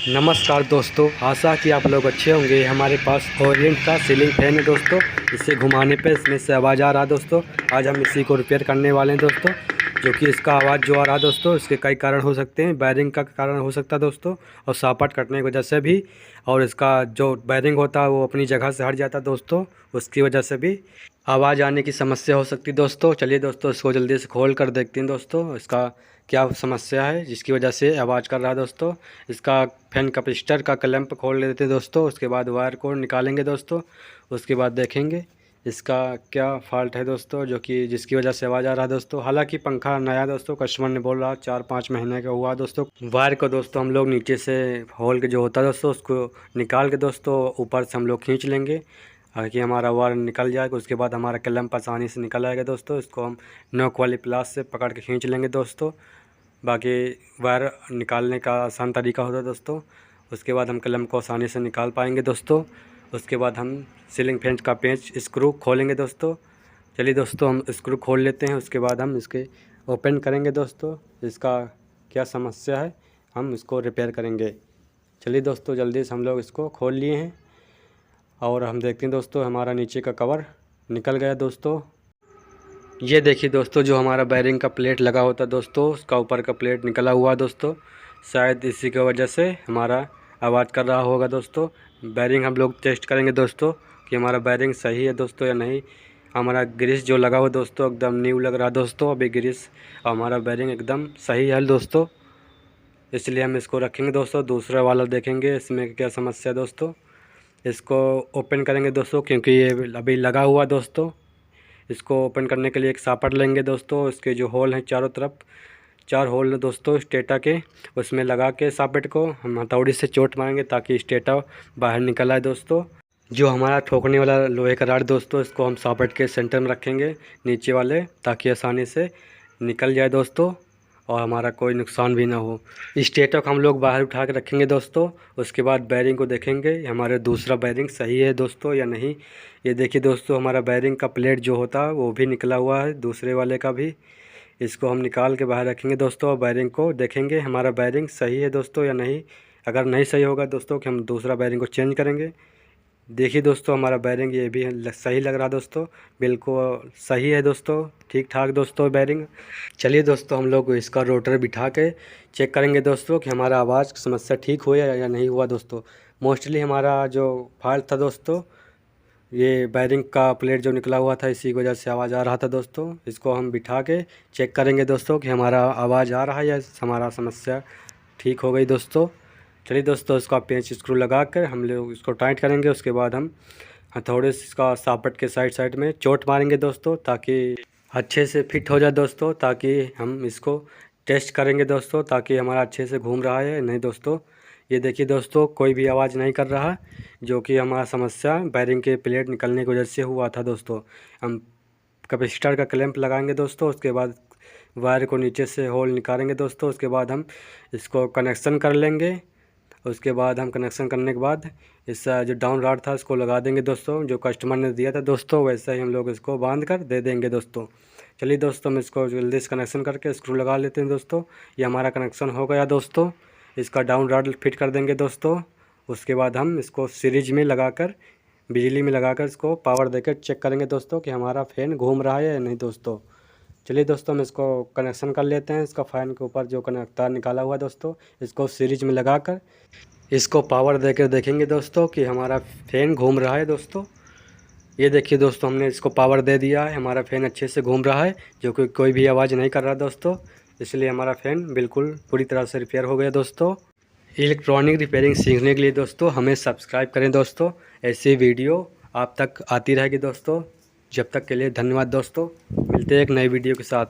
नमस्कार दोस्तों, आशा कि आप लोग अच्छे होंगे। हमारे पास ओरिएंट का सीलिंग फैन है दोस्तों। इसे घुमाने पे इसमें से आवाज़ आ रहा है दोस्तों। आज हम इसी को रिपेयर करने वाले हैं दोस्तों। जो कि इसका आवाज़ जो आ रहा है दोस्तों, इसके कई कारण हो सकते हैं। वायरिंग का कारण हो सकता है दोस्तों, और सॉकेट कटने की वजह से भी, और इसका जो वायरिंग होता है वो अपनी जगह से हट जाता है दोस्तों, उसकी वजह से भी आवाज़ आने की समस्या हो सकती है दोस्तों। चलिए दोस्तों, इसको जल्दी से खोल कर देखते हैं दोस्तों, इसका क्या समस्या है जिसकी वजह से आवाज़ कर रहा है दोस्तों। इसका फैन कैपेसिटर का क्लैंप खोल लेते हैं दोस्तों। उसके बाद वायर को निकालेंगे दोस्तों। उसके बाद देखेंगे इसका क्या फॉल्ट है दोस्तों, जो कि जिसकी वजह से आवाज़ आ रहा है दोस्तों। हालांकि पंखा नया दोस्तों, कस्टमर ने बोल रहा 4-5 महीने का हुआ दोस्तों। वायर को दोस्तों हम लोग नीचे से होल के जो होता है दोस्तों, उसको निकाल के दोस्तों ऊपर से हम लोग खींच लेंगे ताकि हमारा वायर निकल जाएगा। उसके बाद हमारा क्लैंप आसानी से निकल आएगा दोस्तों। इसको हम नोक वाली प्लास से पकड़ के खींच लेंगे दोस्तों। बाकी वायर निकालने का आसान तरीका होता है दोस्तों। उसके बाद हम क्लैंप को आसानी से निकाल पाएंगे दोस्तों। उसके बाद हम सीलिंग फैन का पेंच स्क्रू खोलेंगे दोस्तों। चलिए दोस्तों, हम स्क्रू खोल लेते हैं। उसके बाद हम इसके ओपन करेंगे दोस्तों। इसका क्या समस्या है हम इसको रिपेयर करेंगे। चलिए दोस्तों, जल्दी से हम लोग इसको खोल लिए हैं और हम देखते हैं दोस्तों, हमारा नीचे का कवर निकल गया दोस्तों। ये देखिए दोस्तों, जो हमारा बैरिंग का प्लेट लगा होता है दोस्तों, उसका ऊपर का प्लेट निकला हुआ दोस्तों। शायद इसी की वजह से हमारा आवाज़ कर रहा होगा दोस्तों। बैरिंग हम लोग टेस्ट करेंगे दोस्तों कि हमारा बैरिंग सही है दोस्तों या नहीं। हमारा ग्रीस जो लगा हुआ दोस्तों एकदम न्यू लग रहा है दोस्तों अभी ग्रीस, और हमारा बैरिंग एकदम सही है दोस्तों। इसलिए हम इसको रखेंगे दोस्तों। दूसरा वाला देखेंगे इसमें क्या समस्या है दोस्तों। इसको ओपन करेंगे दोस्तों, क्योंकि ये अभी लगा हुआ दोस्तों। इसको ओपन करने के लिए एक सापट लेंगे दोस्तों। इसके जो होल हैं चारों तरफ 4 होल दोस्तों स्टेटा के, उसमें लगा के सापेट को हम हथौड़ी से चोट मारेंगे ताकि स्टेटा बाहर निकल आए दोस्तों। जो हमारा ठोकने वाला लोहे का राड दोस्तों, इसको हम सापेट के सेंटर में रखेंगे नीचे वाले, ताकि आसानी से निकल जाए दोस्तों और हमारा कोई नुकसान भी ना हो। स्टेटर को हम लोग बाहर उठा के रखेंगे दोस्तों। उसके बाद बैरिंग को देखेंगे हमारे दूसरा बैरिंग सही है दोस्तों या नहीं। ये देखिए दोस्तों, हमारा बैरिंग का प्लेट जो होता है वो भी निकला हुआ है, दूसरे वाले का भी। इसको हम निकाल के बाहर रखेंगे दोस्तों और बैरिंग को देखेंगे हमारा बैरिंग सही है दोस्तों या नहीं। अगर नहीं सही होगा दोस्तों कि हम दूसरा बैरिंग को चेंज करेंगे। देखिए दोस्तों, हमारा बैरिंग ये भी सही लग रहा है दोस्तों, बिल्कुल सही है दोस्तों, ठीक ठाक दोस्तों बैरिंग। चलिए दोस्तों, हम लोग इसका रोटर बिठा के चेक करेंगे दोस्तों कि हमारा आवाज़ की समस्या ठीक हुआ या नहीं हुआ दोस्तों। मोस्टली हमारा जो फॉल्ट था दोस्तों, ये बैरिंग का प्लेट जो निकला हुआ था, इसी की वजह से आवाज़ आ रहा था दोस्तों। इसको हम बिठा के चेक करेंगे दोस्तों कि हमारा आवाज़ आ रहा है या हमारा समस्या ठीक हो गई दोस्तों। चलिए दोस्तों, इसका पेंच स्क्रू लगा कर हम लोग इसको टाइट करेंगे। उसके बाद हम हथौड़े से इसका सापट के साइड में चोट मारेंगे दोस्तों, ताकि अच्छे से फिट हो जाए दोस्तों। ताकि हम इसको टेस्ट करेंगे दोस्तों, ताकि हमारा अच्छे से घूम रहा है नहीं दोस्तों। ये देखिए दोस्तों, कोई भी आवाज़ नहीं कर रहा, जो कि हमारा समस्या बैरिंग के प्लेट निकलने की वजह से हुआ था दोस्तों। हम कैपेसिटर का क्लैंप लगाएंगे दोस्तों। उसके बाद वायर को नीचे से होल निकालेंगे दोस्तों। उसके बाद हम इसको कनेक्शन कर लेंगे। उसके बाद हम कनेक्शन करने के बाद इस जो डाउन रॉड था इसको लगा देंगे दोस्तों, जो कस्टमर ने दिया था दोस्तों, वैसा ही हम लोग इसको बांध कर दे देंगे दोस्तों। चलिए दोस्तों, हम इसको जल्दी से कनेक्शन करके स्क्रू लगा लेते हैं दोस्तों। ये हमारा कनेक्शन हो गया दोस्तों। इसका डाउन रॉड फिट कर देंगे दोस्तों। उसके बाद हम इसको सीरीज में लगाकर, बिजली में लगाकर इसको पावर देकर चेक करेंगे दोस्तों कि हमारा फ़ैन घूम रहा है या नहीं दोस्तों। चलिए दोस्तों, हम इसको कनेक्शन कर लेते हैं। इसका फ़ैन के ऊपर जो तार निकाला हुआ है दोस्तों, इसको सीरीज में लगाकर इसको पावर देकर देखेंगे दोस्तों कि हमारा फ़ैन घूम रहा है दोस्तों। ये देखिए दोस्तों, हमने इसको पावर दे दिया है, हमारा फ़ैन अच्छे से घूम रहा है, जो कि कोई भी आवाज़ नहीं कर रहा दोस्तों। इसलिए हमारा फ़ैन बिल्कुल पूरी तरह से रिपेयर हो गया दोस्तों। इलेक्ट्रॉनिक रिपेयरिंग सीखने के लिए दोस्तों हमें सब्सक्राइब करें दोस्तों। ऐसी वीडियो आप तक आती रहेगी दोस्तों। जब तक के लिए धन्यवाद दोस्तों। मिलते हैं एक नई वीडियो के साथ।